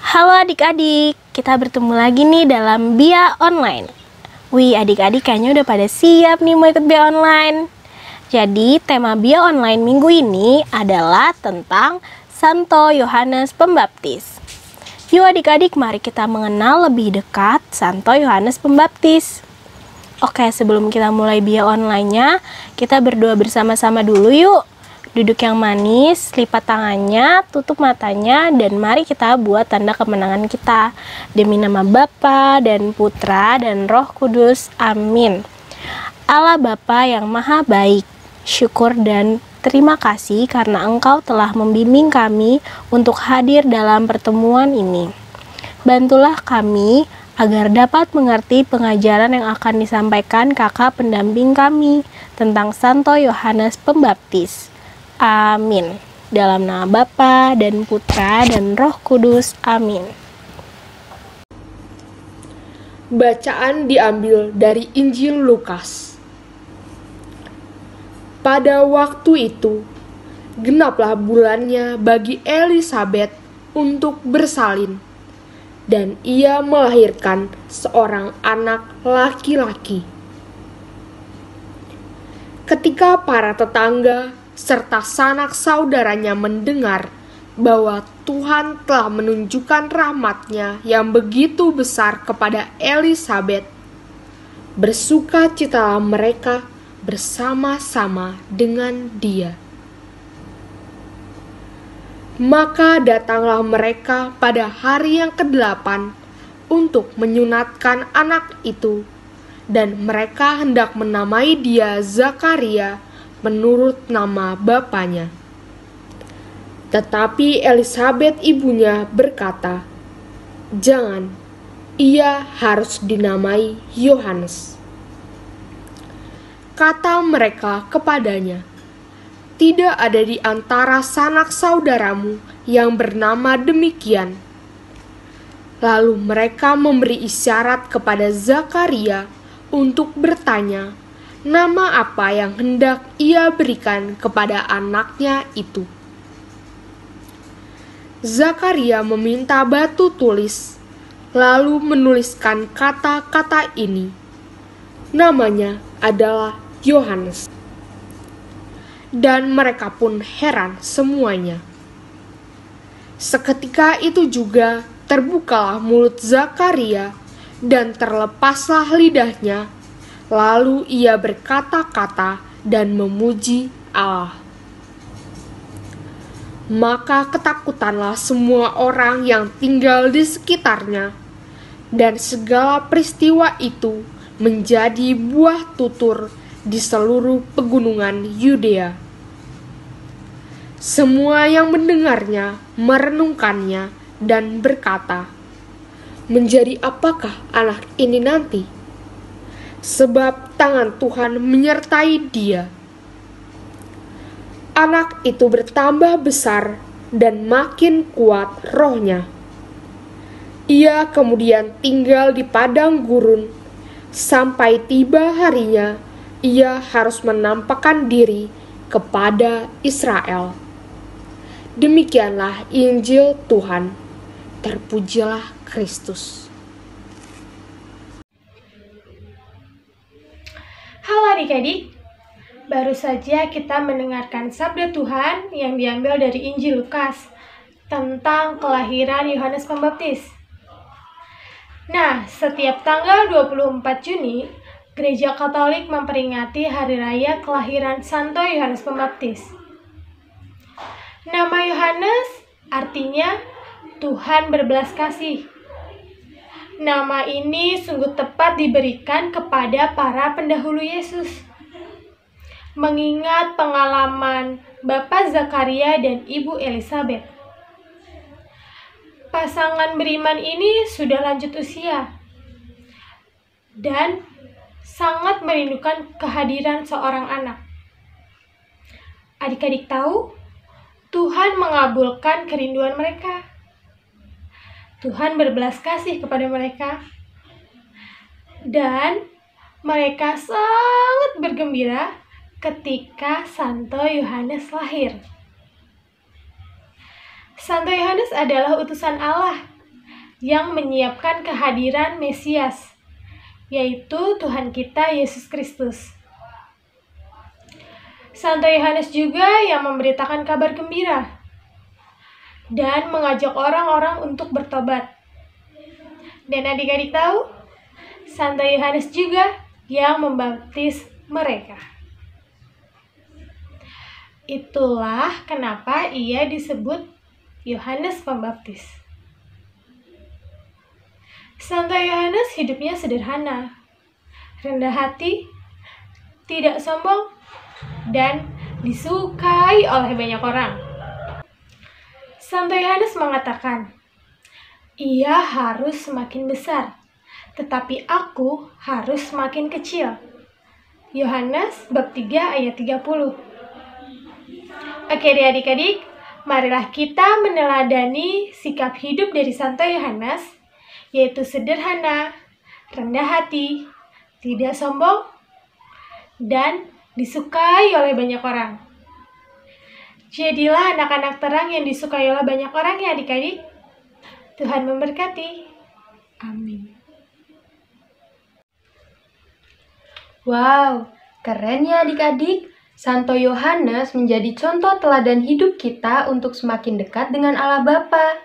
Halo adik-adik, kita bertemu lagi nih dalam Bia Online. Wih, adik-adik kayaknya udah pada siap nih mau ikut Bia Online. Jadi, tema Bia Online minggu ini adalah tentang Santo Yohanes Pembaptis. Yuk adik-adik, mari kita mengenal lebih dekat Santo Yohanes Pembaptis. Oke, sebelum kita mulai Bia Online-nya, kita berdoa bersama-sama dulu yuk. Duduk yang manis, lipat tangannya, tutup matanya, dan mari kita buat tanda kemenangan kita. Demi nama Bapa dan Putra dan Roh Kudus. Amin. Allah Bapa yang maha baik, syukur dan terima kasih karena Engkau telah membimbing kami untuk hadir dalam pertemuan ini. Bantulah kami agar dapat mengerti pengajaran yang akan disampaikan kakak pendamping kami tentang Santo Yohanes Pembaptis. Amin. Dalam nama Bapa dan Putra dan Roh Kudus. Amin. Bacaan diambil dari Injil Lukas. Pada waktu itu, genaplah bulannya bagi Elisabet untuk bersalin, dan ia melahirkan seorang anak laki-laki. Ketika para tetangga serta sanak saudaranya mendengar bahwa Tuhan telah menunjukkan rahmat-Nya yang begitu besar kepada Elisabet, bersukacitalah mereka bersama-sama dengan dia. Maka datanglah mereka pada hari yang ke-8 untuk menyunatkan anak itu, dan mereka hendak menamai dia Zakaria menurut nama bapaknya. Tetapi Elisabet ibunya berkata, "Jangan, ia harus dinamai Yohanes." Kata mereka kepadanya, "Tidak ada di antara sanak saudaramu yang bernama demikian." Lalu mereka memberi isyarat kepada Zakaria untuk bertanya nama apa yang hendak ia berikan kepada anaknya itu. Zakaria meminta batu tulis, lalu menuliskan kata-kata ini. Namanya adalah Yohanes. Dan mereka pun heran semuanya. Seketika itu juga terbukalah mulut Zakaria dan terlepaslah lidahnya. Lalu ia berkata-kata dan memuji Allah. Maka ketakutanlah semua orang yang tinggal di sekitarnya, dan segala peristiwa itu menjadi buah tutur di seluruh pegunungan Yudea. Semua yang mendengarnya merenungkannya dan berkata, "Menjadi apakah anak ini nanti? Sebab tangan Tuhan menyertai dia." Anak itu bertambah besar dan makin kuat rohnya. Ia kemudian tinggal di padang gurun, sampai tiba harinya ia harus menampakkan diri kepada Israel. Demikianlah Injil Tuhan. Terpujilah Kristus. Halo adik-adik, baru saja kita mendengarkan sabda Tuhan yang diambil dari Injil Lukas tentang kelahiran Yohanes Pembaptis. Nah, setiap tanggal 24 Juni, Gereja Katolik memperingati hari raya kelahiran Santo Yohanes Pembaptis. Nama Yohanes artinya Tuhan berbelas kasih. Nama ini sungguh tepat diberikan kepada para pendahulu Yesus, mengingat pengalaman Bapak Zakaria dan Ibu Elisabet. Pasangan beriman ini sudah lanjut usia dan sangat merindukan kehadiran seorang anak. Adik-adik tahu, Tuhan mengabulkan kerinduan mereka. Tuhan berbelas kasih kepada mereka, dan mereka sangat bergembira ketika Santo Yohanes lahir. Santo Yohanes adalah utusan Allah yang menyiapkan kehadiran Mesias, yaitu Tuhan kita Yesus Kristus. Santo Yohanes juga yang memberitakan kabar gembira dan mengajak orang-orang untuk bertobat. Dan adik-adik tahu, Santo Yohanes juga yang membaptis mereka. Itulah kenapa ia disebut Yohanes Pembaptis. Santo Yohanes hidupnya sederhana, rendah hati, tidak sombong, dan disukai oleh banyak orang. Santo Yohanes mengatakan, "Ia harus semakin besar, tetapi aku harus semakin kecil." Yohanes bab 3 ayat 30. Oke deh adik-adik, marilah kita meneladani sikap hidup dari Santo Yohanes, yaitu sederhana, rendah hati, tidak sombong, dan disukai oleh banyak orang. Jadilah anak-anak terang yang disukai oleh banyak orang ya adik-adik. Tuhan memberkati. Amin. Wow, keren ya adik-adik. Santo Yohanes menjadi contoh teladan hidup kita untuk semakin dekat dengan Allah Bapa.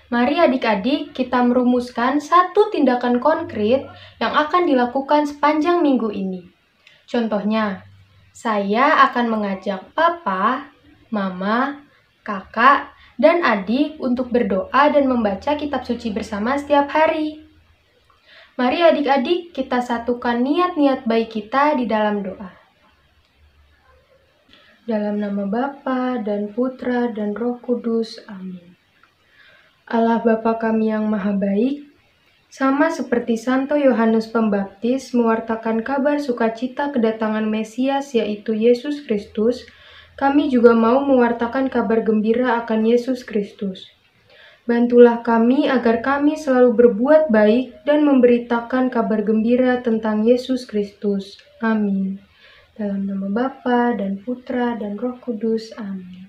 Mari adik-adik kita merumuskan satu tindakan konkret yang akan dilakukan sepanjang minggu ini. Contohnya, saya akan mengajak papa, mama, kakak, dan adik untuk berdoa dan membaca kitab suci bersama setiap hari. Mari adik-adik kita satukan niat-niat baik kita di dalam doa. Dalam nama Bapa dan Putra dan Roh Kudus. Amin. Allah Bapa kami yang maha baik, sama seperti Santo Yohanes Pembaptis mewartakan kabar sukacita kedatangan Mesias yaitu Yesus Kristus, kami juga mau mewartakan kabar gembira akan Yesus Kristus. Bantulah kami agar kami selalu berbuat baik dan memberitakan kabar gembira tentang Yesus Kristus. Amin. Dalam nama Bapa dan Putra dan Roh Kudus. Amin.